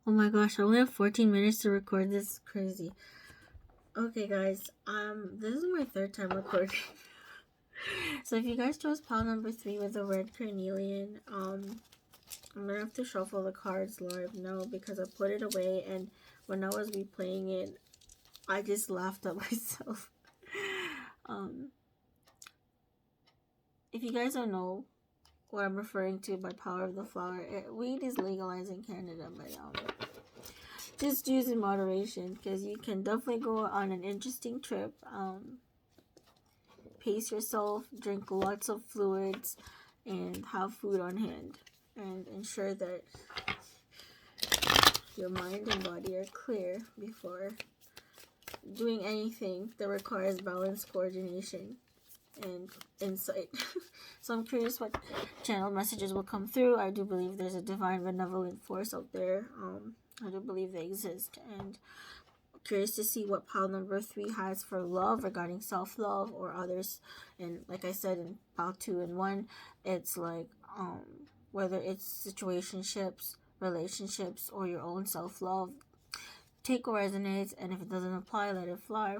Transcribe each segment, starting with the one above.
Oh my gosh, I only have 14 minutes to record this. Crazy. Okay, guys. This is my third time recording. So if you guys chose pile number 3 with the red carnelian, I'm gonna have to shuffle the cards live now because I put it away, and when I was replaying it, I just laughed at myself. um, if you guys don't know what I'm referring to by power of the flower, weed is legalized in Canada, but just use in moderation because you can definitely go on an interesting trip. Pace yourself, drink lots of fluids, and have food on hand, and ensure that your mind and body are clear before doing anything that requires balance, coordination, and insight. So I'm curious what channel messages will come through. I do believe there's a divine benevolent force out there. I do believe they exist, and curious to see what pile number 3 has for love regarding self-love or others. And like I said, in pile 2 and 1, it's like whether it's situationships, relationships, or your own self-love, take what resonates, and if it doesn't apply, let it fly.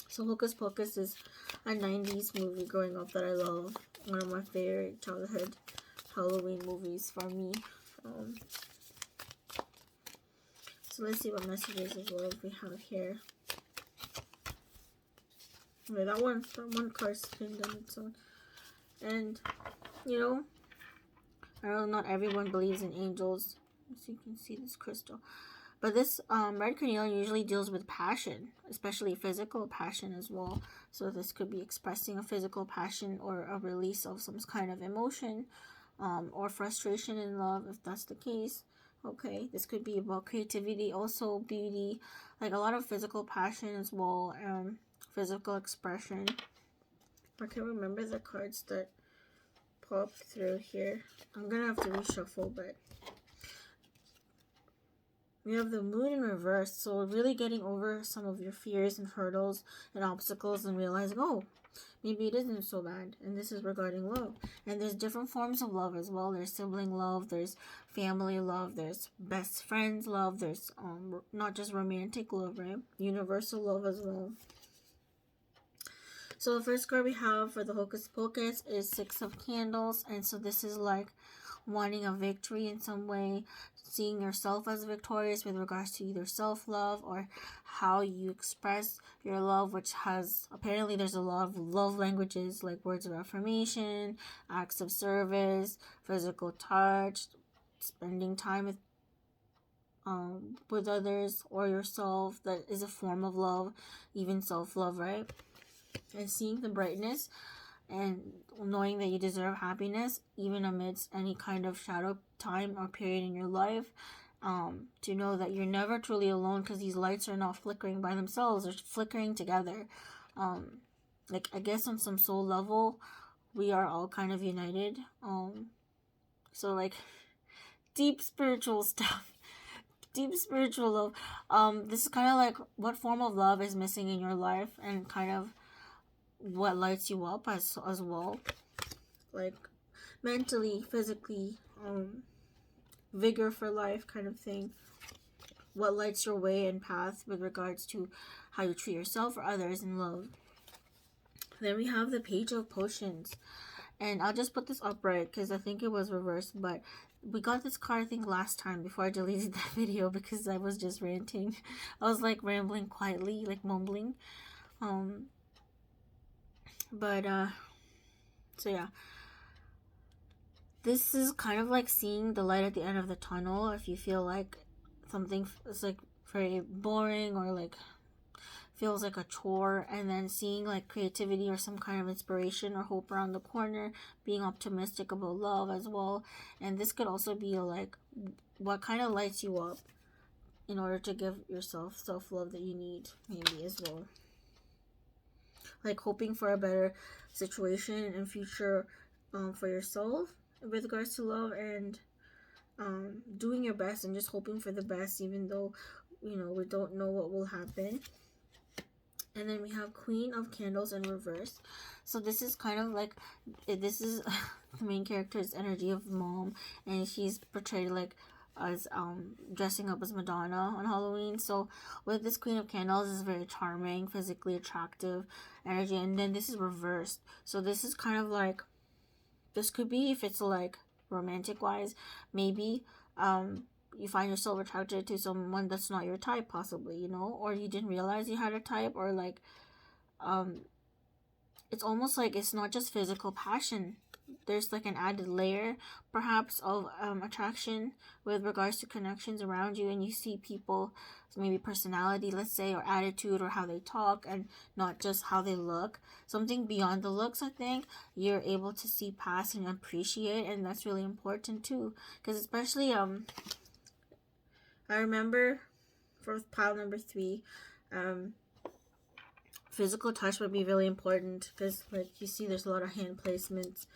So Hocus Pocus is a 90s movie growing up that I love. One of my favorite childhood Halloween movies for me. So let's see what messages of love we have here. Okay, that one card's pinned on its own. And, you know, I know not everyone believes in angels. So you can see this crystal. But this red carnelian usually deals with passion, especially physical passion as well. So this could be expressing a physical passion or a release of some kind of emotion, or frustration in love, if that's the case. Okay, this could be about creativity, also beauty, like a lot of physical passion as well, physical expression. I can't remember the cards that popped through here. I'm gonna have to reshuffle, but we have the moon in reverse, so really getting over some of your fears and hurdles and obstacles and realizing, oh, maybe it isn't so bad. And this is regarding love. And there's different forms of love as well. There's sibling love, there's family love, there's best friends love, there's not just romantic love, right? Universal love as well. So the first card we have for the Hocus Pocus is Six of Candles. And so this is like wanting a victory in some way, seeing yourself as victorious with regards to either self-love or how you express your love, which has, apparently there's a lot of love languages like words of affirmation, acts of service, physical touch, spending time with others or yourself. That is a form of love, even self-love, right? And seeing the brightness and knowing that you deserve happiness even amidst any kind of shadow time or period in your life, to know that you're never truly alone because these lights are not flickering by themselves, they're flickering together. Like, I guess on some soul level we are all kind of united. So like deep spiritual stuff, deep spiritual love. This is kind of like what form of love is missing in your life and kind of what lights you up as well, like mentally, physically, vigor for life kind of thing. What lights your way and path with regards to how you treat yourself or others in love. Then we have the Page of Potions, and I'll just put this upright because I think it was reversed, but we got this card I think last time before I deleted that video because I was just ranting. I was like rambling quietly, like mumbling. But so yeah, this is kind of like seeing the light at the end of the tunnel. If you feel like something is like very boring or like feels like a chore, and then seeing like creativity or some kind of inspiration or hope around the corner, being optimistic about love as well. And this could also be like what kind of lights you up in order to give yourself self-love that you need, maybe as well. Like hoping for a better situation and future for yourself with regards to love, and doing your best and just hoping for the best even though we don't know what will happen. And then we have Queen of Candles in reverse. So this is kind of like, this is the main character's energy of mom, and she's portrayed like as dressing up as Madonna on Halloween. So with this Queen of Candles, is very charming, physically attractive energy, and then this is reversed. So this is kind of like, this could be, if it's like romantic wise, maybe you find yourself attracted to someone that's not your type, possibly, you know, or you didn't realize you had a type, or like it's almost like it's not just physical passion. There's like an added layer, perhaps, of attraction with regards to connections around you, and you see people, maybe personality, let's say, or attitude, or how they talk, and not just how they look. Something beyond the looks, I think, you're able to see past and appreciate, and that's really important too. Because especially, I remember for pile number 3, physical touch would be really important, because like you see there's a lot of hand placements.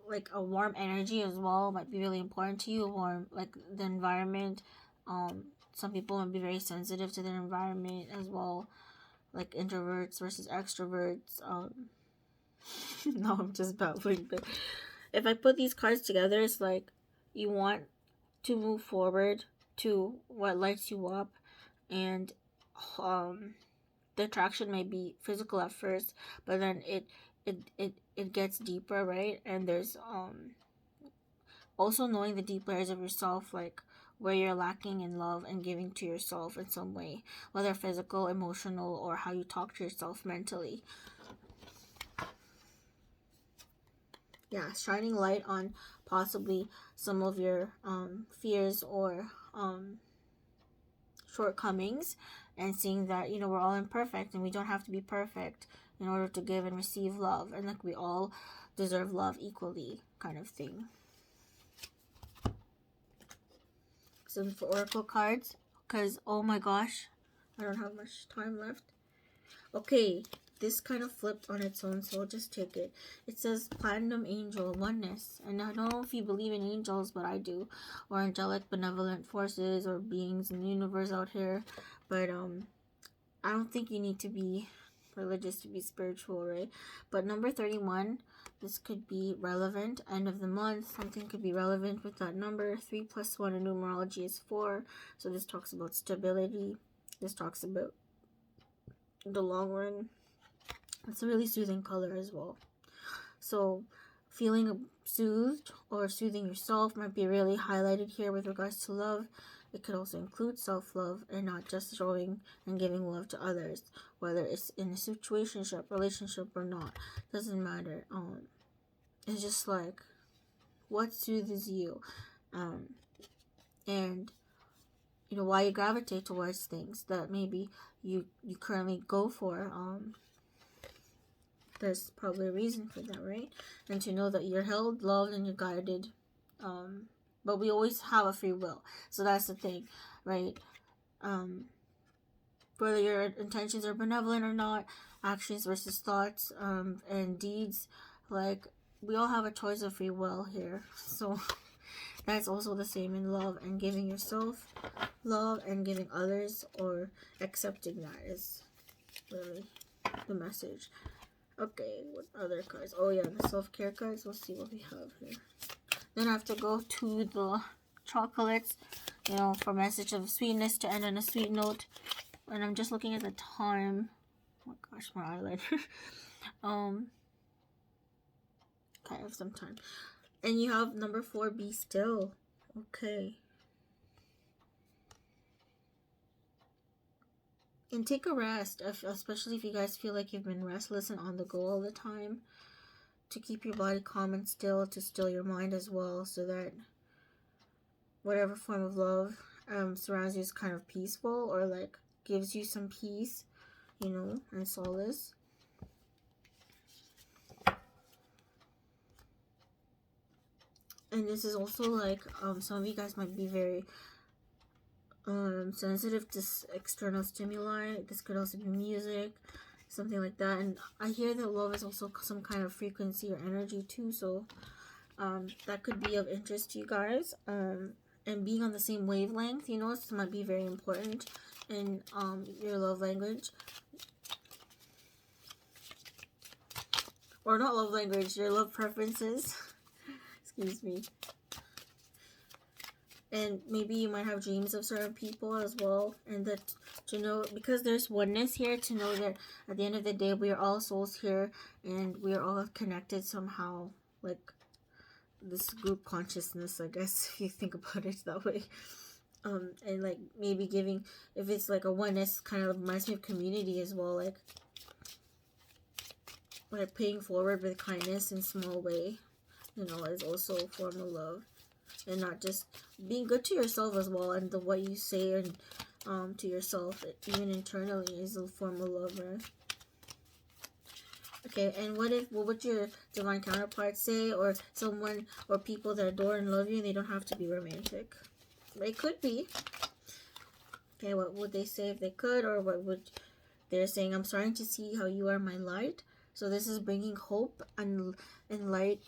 Like a warm energy as well might be really important to you. Warm, like the environment. Some people might be very sensitive to their environment as well, like introverts versus extroverts. No, I'm just babbling. But if I put these cards together, it's like you want to move forward to what lights you up, and the attraction may be physical at first, but then it gets deeper, right? And there's also knowing the deep layers of yourself, like where you're lacking in love and giving to yourself in some way, whether physical, emotional, or how you talk to yourself mentally. Yeah, shining light on possibly some of your fears or shortcomings, and seeing that, you know, we're all imperfect and we don't have to be perfect in order to give and receive love, and like we all deserve love equally, kind of thing. So for oracle cards, because oh my gosh, I don't have much time left. Okay, this kind of flipped on its own, so I'll just take it. It says Platinum Angel, oneness. And I don't know if you believe in angels, but I do. Or angelic benevolent forces or beings in the universe out here. But I don't think you need to be religious to be spiritual, right? But number 31, this could be relevant. End of the month, something could be relevant with that number. 3 plus 1 in numerology is 4. So this talks about stability. This talks about the long run. It's a really soothing color as well. So feeling soothed or soothing yourself might be really highlighted here with regards to love. It could also include self-love and not just showing and giving love to others, whether it's in a situationship, relationship, or not. Doesn't matter. It's just like what soothes you, and you know why you gravitate towards things that maybe you currently go for. There's probably a reason for that, right? And to know that you're held, loved, and you're guided. But we always have a free will, so that's the thing, right? Whether your intentions are benevolent or not, actions versus thoughts, and deeds, like we all have a choice of free will here. So that's also the same in love, and giving yourself love and giving others, or accepting that, is really the message. Okay, what other cards? Oh yeah, the self-care cards. Let's see what we have here. Then I have to go to the chocolates, you know, for message of sweetness to end on a sweet note. And I'm just looking at the time. Oh my gosh, my eyeliner. Okay, I have some time. And you have number 4, be still. Okay. And take a rest, especially if you guys feel like you've been restless and on the go all the time. To keep your body calm and still, to still your mind as well, so that whatever form of love surrounds you is kind of peaceful, or like gives you some peace, you know, and solace. And this is also like some of you guys might be very sensitive to external stimuli. This could also be music, something like that. And I hear that love is also some kind of frequency or energy too, so that could be of interest to you guys. And being on the same wavelength, you know, this might be very important in your love language, or not love language, your love preferences. Excuse me. And maybe you might have dreams of certain people as well, and that to know, because there's oneness here, to know that at the end of the day we are all souls here and we are all connected somehow, like this group consciousness, I guess, if you think about it that way. And like maybe giving, if it's like a oneness, kind of reminds me of community as well, like paying forward with kindness in small way, you know, is also a form of love. And not just being good to yourself as well, and the what you say and to yourself, even internally, is a form of love, right? Okay, and what would your divine counterpart say, or someone or people that adore and love you, and they don't have to be romantic? They could be. Okay, what would they say if they could, or what would they're saying? I'm starting to see how you are my light. So this is bringing hope and light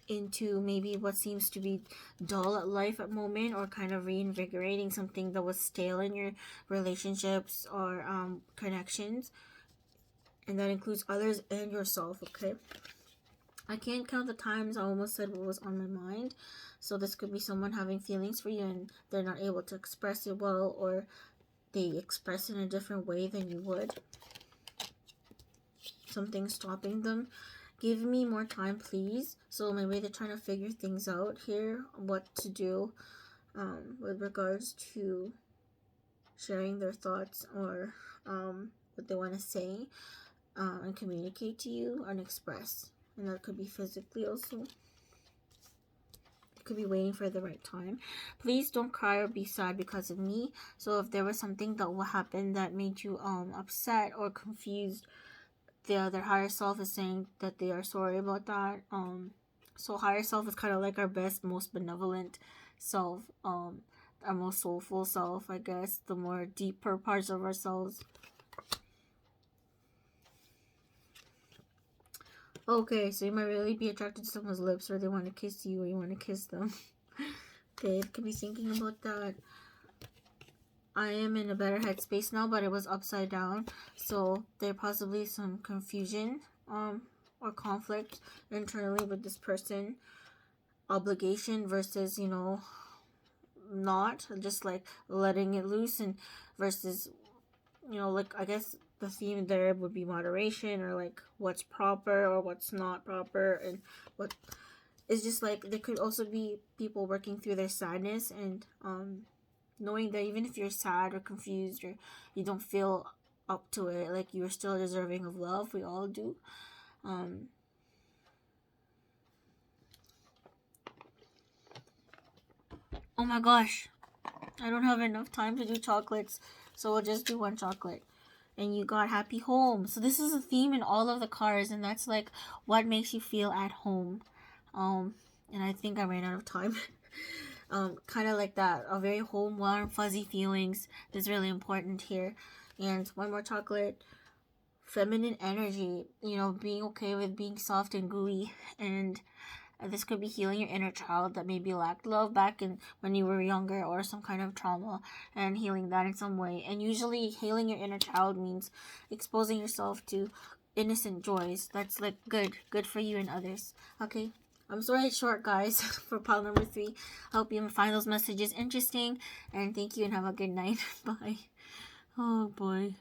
into maybe what seems to be dull at life at moment, or kind of reinvigorating something that was stale in your relationships or connections, and that includes others and yourself. Okay, I can't count the times I almost said what was on my mind. So this could be someone having feelings for you and they're not able to express it well, or they express it in a different way than you would. Something stopping them. Give me more time, please. So maybe they're trying to figure things out here, what to do with regards to sharing their thoughts, or what they want to say and communicate to you and express. And that could be physically also. It could be waiting for the right time. Please don't cry or be sad because of me. So if there was something that will happen that made you upset or confused, the other higher self is saying that they are sorry about that. So higher self is kind of like our best, most benevolent self, our most soulful self, I guess, the more deeper parts of ourselves. Okay, so you might really be attracted to someone's lips, or they want to kiss you, or you want to kiss them. Okay, it could be thinking about that. I am in a better headspace now, but it was upside down, so there possibly some confusion or conflict internally with this person. Obligation versus, you know, not just like letting it loose, and versus, you know, like I guess the theme there would be moderation, or like what's proper or what's not proper, and what is just like there could also be people working through their sadness, and knowing that even if you're sad or confused or you don't feel up to it, like you're still deserving of love. We all do. Oh my gosh, I don't have enough time to do chocolates, so we'll just do one chocolate. And you got happy home. So this is a theme in all of the cards, and that's like what makes you feel at home. And I think I ran out of time. Kind of like that, a very home, warm, fuzzy feelings is really important here. And one more chocolate. Feminine energy, you know, being okay with being soft and gooey, and this could be healing your inner child that maybe lacked love back in when you were younger, or some kind of trauma, and healing that in some way. And usually healing your inner child means exposing yourself to innocent joys. That's like good for you and others. Okay, I'm sorry it's short, guys, for pile number 3. I hope you find those messages interesting, and thank you and have a good night. Bye. Oh boy.